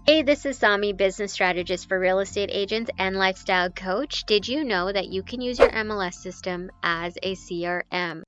Hey, this is Sami, business strategist for real estate agents and lifestyle coach. Did you know that you can use your MLS system as a CRM?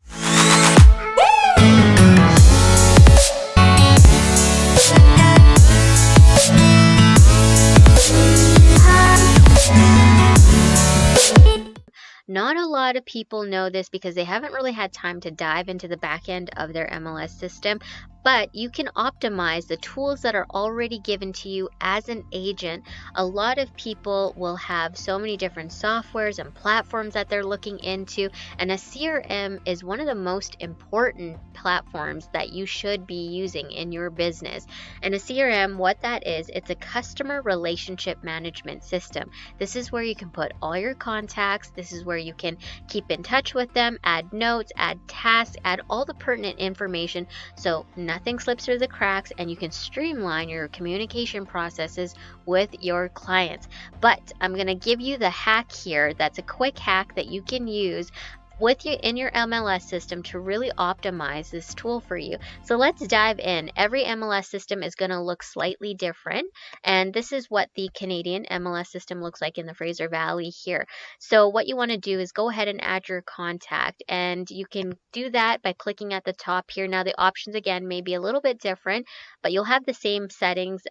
Not a lot of people know this because they haven't really had time to dive into the back end of their MLS system, but you can optimize the tools that are already given to you as an agent. A lot of people will have so many different softwares and platforms that they're looking into, and a CRM is one of the most important platforms that you should be using in your business. And a CRM, what that is, it's a customer relationship management system. This is where you can put all your contacts. This is where you can keep in touch with them, add notes, add tasks, add all the pertinent information so nothing slips through the cracks, and you can streamline your communication processes with your clients. But I'm going to give you the hack here. That's a quick hack that you can use with you in your MLS system to really optimize this tool for you. So let's dive in. Every MLS system is going to look slightly different, and this is what the Canadian MLS system looks like in the Fraser Valley here. So what you want to do is go ahead and add your contact, and you can do that by clicking at the top here. Now the options again may be a little bit different, but you'll have the same settings.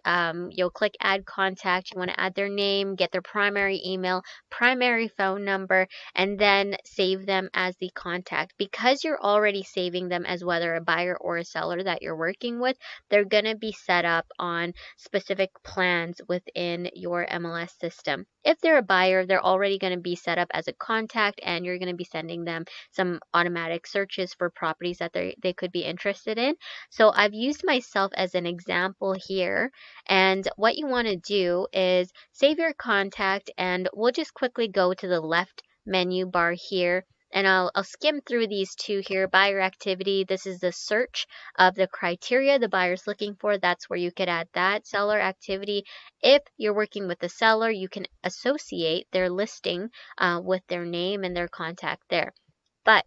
You'll click add contact. You want to add their name, get their primary email, primary phone number, and then save them as the contact. Because you're already saving them as whether a buyer or a seller that you're working with, they're going to be set up on specific plans within your MLS system. If they're a buyer, they're already going to be set up as a contact, and you're going to be sending them some automatic searches for properties that they could be interested in. So I've used myself as an example here, and what you want to do is save your contact, and we'll just quickly go to the left menu bar here, and I'll skim through these two here. Buyer activity, this is the search of the criteria the buyer's looking for. That's where you could add that. Seller activity, if you're working with the seller, you can associate their listing with their name and their contact there. But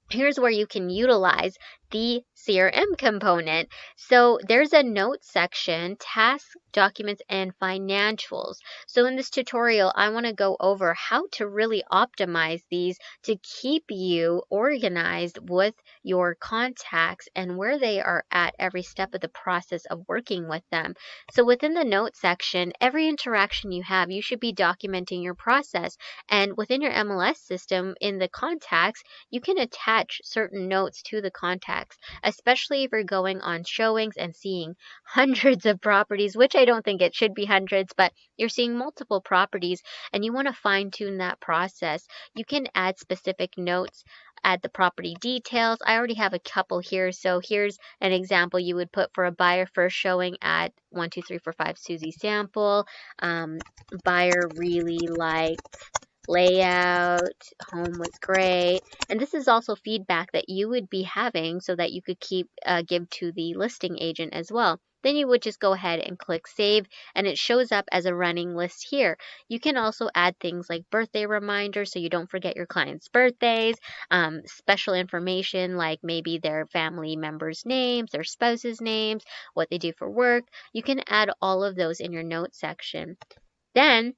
here's where you can utilize the CRM component. So there's a notes section, tasks, documents, and financials. So in this tutorial, I want to go over how to really optimize these to keep you organized with your contacts and where they are at every step of the process of working with them. So within the notes section, every interaction you have, you should be documenting your process. And within your MLS system, in the contacts, you can attach certain notes to the contacts, especially if you're going on showings and seeing hundreds of properties, which I don't think it should be hundreds, but you're seeing multiple properties and you want to fine tune that process. You can add specific notes, add the property details. I already have a couple here. So here's an example you would put for a buyer first showing at 12345 Susie Sample. Buyer really liked layout, home was great. And this is also feedback that you would be having so that you could give to the listing agent as well. Then you would just go ahead and click save, and it shows up as a running list here. You can also add things like birthday reminders so you don't forget your clients' birthdays, special information like maybe their family members' names, their spouses' names, what they do for work. You can add all of those in your notes section. Then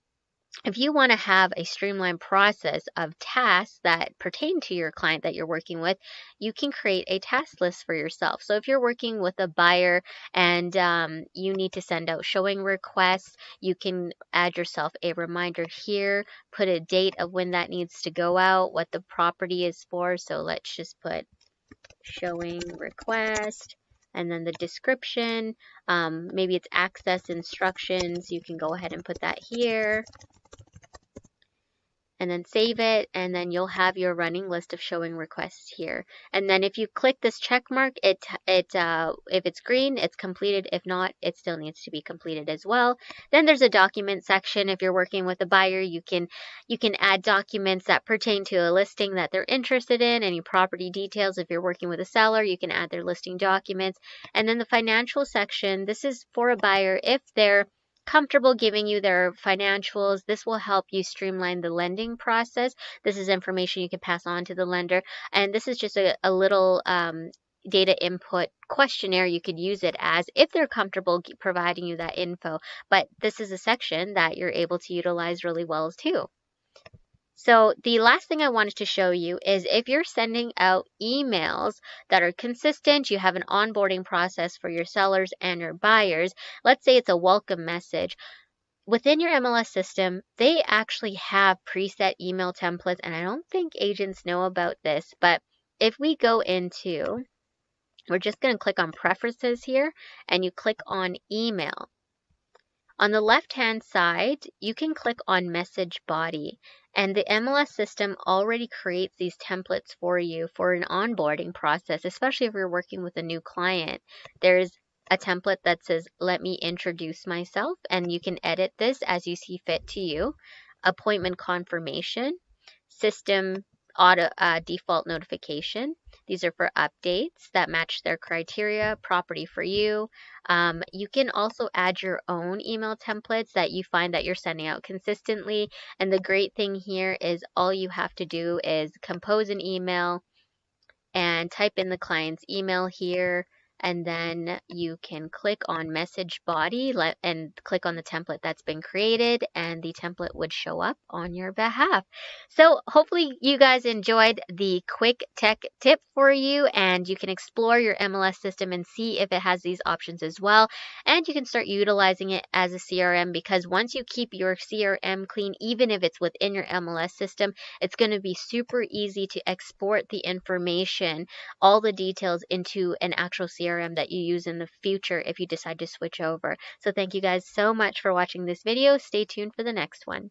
if you want to have a streamlined process of tasks that pertain to your client that you're working with, you can create a task list for yourself. So if you're working with a buyer and you need to send out showing requests, you can add yourself a reminder here, put a date of when that needs to go out, what the property is for. So let's just put showing request. And then the description, maybe it's access instructions. You can go ahead and put that here. And then save it, and then you'll have your running list of showing requests here. And then if you click this check mark, if it's green, it's completed. If not, it still needs to be completed as well. Then there's a document section. If you're working with a buyer, you can add documents that pertain to a listing that they're interested in, any property details. If you're working with a seller, you can add their listing documents. And then the financial section, this is for a buyer if they're comfortable giving you their financials. This will help you streamline the lending process. This is information you can pass on to the lender. And this is just a little data input questionnaire you could use it as if they're comfortable providing you that info. But this is a section that you're able to utilize really well too. So the last thing I wanted to show you is if you're sending out emails that are consistent, you have an onboarding process for your sellers and your buyers. Let's say it's a welcome message. Within your MLS system, they actually have preset email templates, and I don't think agents know about this, but if we go into, we're just going to click on preferences here, and you click on email. On the left-hand side, you can click on message body, and the MLS system already creates these templates for you for an onboarding process, especially if you're working with a new client. There's a template that says, let me introduce myself, and you can edit this as you see fit to you. Appointment confirmation, system auto default notification. These are for updates that match their criteria, property for you. You can also add your own email templates that you find that you're sending out consistently. And the great thing here is all you have to do is compose an email and type in the client's email here, and then you can click on message body and click on the template that's been created, and the template would show up on your behalf. So hopefully you guys enjoyed the quick tech tip for you, and you can explore your MLS system and see if it has these options as well. And you can start utilizing it as a CRM, because once you keep your CRM clean, even if it's within your MLS system, it's going to be super easy to export the information, all the details, into an actual CRM that you use in the future if you decide to switch over. So thank you guys so much for watching this video. Stay tuned for the next one.